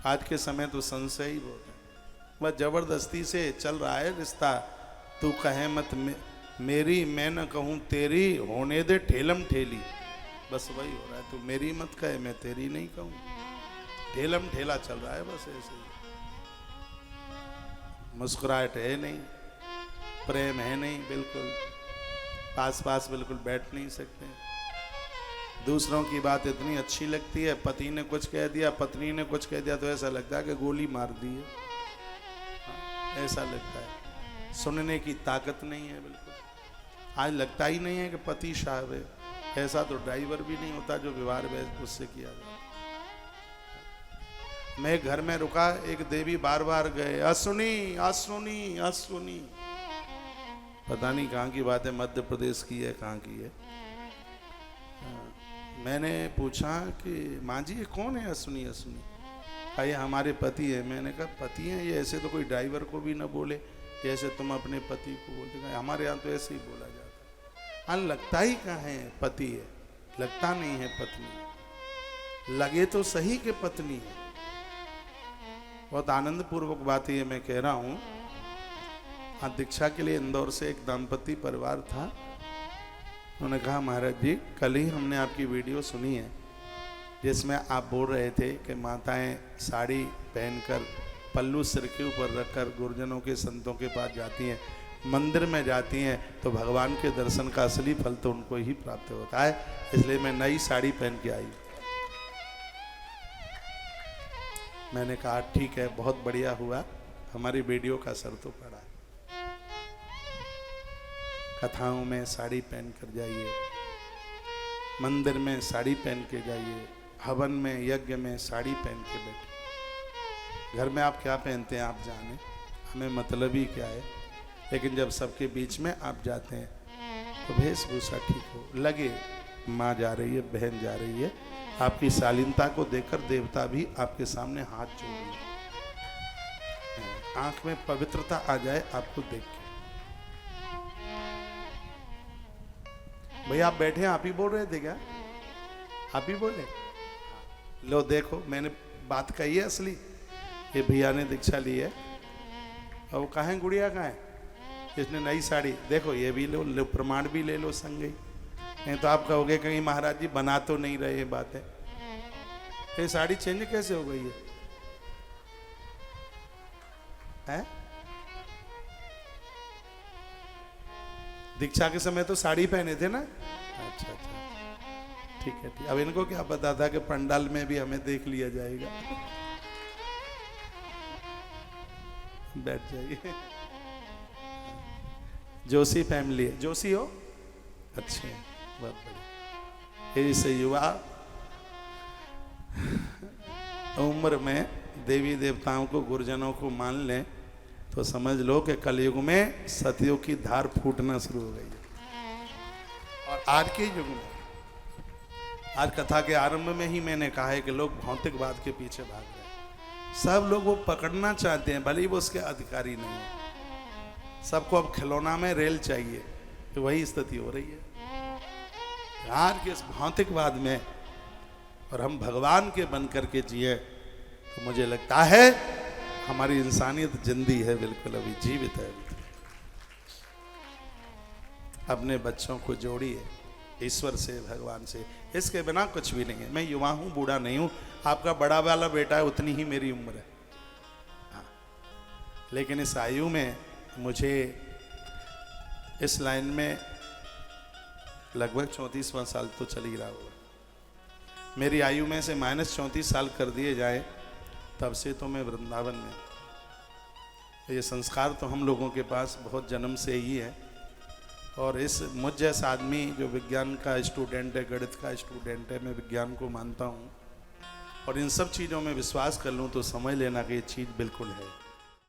आज के समय तो संशय ही बहुत है, बस जबरदस्ती से चल रहा है रिश्ता। तू कहे मत मेरी, मैं न कहूँ तेरी, होने दे ठेलम ठेली, बस वही हो रहा है। तू मेरी मत कहे, मैं तेरी नहीं कहूँ, ठेलम ठेला चल रहा है बस ऐसे ही। मुस्कुराहट है नहीं, प्रेम है नहीं, बिल्कुल पास पास बिल्कुल बैठ नहीं सकते। दूसरों की बात इतनी अच्छी लगती है, पति ने कुछ कह दिया, पत्नी ने कुछ कह दिया तो ऐसा लगता है कि गोली मार दी है, ऐसा लगता है। सुनने की ताकत नहीं है बिल्कुल। आज लगता ही नहीं है कि पति साहब है। ऐसा तो ड्राइवर भी नहीं होता जो व्यवहार उससे किया जाए। मैं घर में रुका, एक देवी बार बार गए, अश्विनी अश्विनी अश्विनी, पता नहीं कहाँ की बात है, मध्य प्रदेश की है कहाँ की है। मैंने पूछा कि माँ जी ये कौन है अश्विनी अश्विनी? ये हमारे पति है। मैंने कहा पति हैं ये? ऐसे तो कोई ड्राइवर को भी ना बोले जैसे तुम अपने पति को बोलते। हमारे यहाँ तो ऐसे ही बोला जाता है। हाँ, लगता ही कहाँ है पति है, लगता नहीं है पत्नी, लगे तो सही कि पत्नी है। बहुत आनंद पूर्वक बात ये मैं कह रहा हूँ। हाँ, दीक्षा के लिए इंदौर से एक दाम्पत्य परिवार था। उन्होंने कहा महाराज जी कल ही हमने आपकी वीडियो सुनी है जिसमें आप बोल रहे थे कि माताएं साड़ी पहनकर पल्लू सिर के ऊपर रखकर गुरुजनों के संतों के पास जाती हैं, मंदिर में जाती हैं तो भगवान के दर्शन का असली फल तो उनको ही प्राप्त होता है। इसलिए मैं नई साड़ी पहन के आई। मैंने कहा ठीक है, बहुत बढ़िया हुआ, हमारी वीडियो का असर तो पड़ा। कथाओं में साड़ी पहन कर जाइए, मंदिर में साड़ी पहन के जाइए, हवन में यज्ञ में साड़ी पहन के बैठे। घर में आप क्या पहनते हैं आप जाने, हमें मतलब ही क्या है। लेकिन जब सबके बीच में आप जाते हैं तो वेशभूषा ठीक हो, लगे माँ जा रही है, बहन जा रही है, आपकी शालीनता को देखकर देवता भी आपके सामने हाथ जोड़ लें, आंख में पवित्रता आ जाए आपको देख के। भैया आप बैठे हैं, आप ही बोल रहे थे क्या? आप ही बोले? लो देखो मैंने बात कही है असली। ये भैया ने दीक्षा ली है और वो कहाँ है, गुड़िया कहाँ है इसने नई साड़ी? देखो ये भी लो, प्रमाण भी ले लो संग ही। नहीं तो आप कहोगे कहीं महाराज जी बना तो नहीं रहे बातें। ये साड़ी चेंज कैसे हो गई है? दीक्षा के समय तो साड़ी पहने थे ना? अच्छा अच्छा, ठीक है ठीक। अब इनको क्या पता था कि पंडाल में भी हमें देख लिया जाएगा। बैठ जाइए। जोशी फैमिली है, जोशी हो? अच्छे, बहुत बढ़िया। इस युवा उम्र में देवी देवताओं को गुरुजनों को मान लें तो समझ लो कि कलयुग में सतियों की धार फूटना शुरू हो गई है। और आज के युग में, आज कथा के आरंभ में ही मैंने कहा है कि लोग भौतिकवाद के पीछे भाग रहे हैं। सब लोग वो पकड़ना चाहते हैं, भले ही वो उसके अधिकारी नहीं है। सबको अब खिलौना में रेल चाहिए, तो वही स्थिति हो रही है आज के इस भौतिकवाद में। और हम भगवान के बन करके जिए तो मुझे लगता है हमारी इंसानियत जिंदी है, बिल्कुल अभी जीवित है। अपने बच्चों को जोड़िए ईश्वर से, भगवान से, इसके बिना कुछ भी नहीं है। मैं युवा हूँ, बूढ़ा नहीं हूँ। आपका बड़ा वाला बेटा है, उतनी ही मेरी उम्र है। हाँ, लेकिन इस आयु में मुझे इस लाइन में लगभग 34वां साल तो चल ही रहा होगा। मेरी आयु में से -34 साल कर दिए जाए तब से तो मैं वृंदावन में। ये संस्कार तो हम लोगों के पास बहुत जन्म से ही है। और इस मुझ जैसा आदमी जो विज्ञान का स्टूडेंट है, गणित का स्टूडेंट है, मैं विज्ञान को मानता हूँ और इन सब चीज़ों में विश्वास कर लूँ तो समझ लेना कि ये चीज़ बिल्कुल है।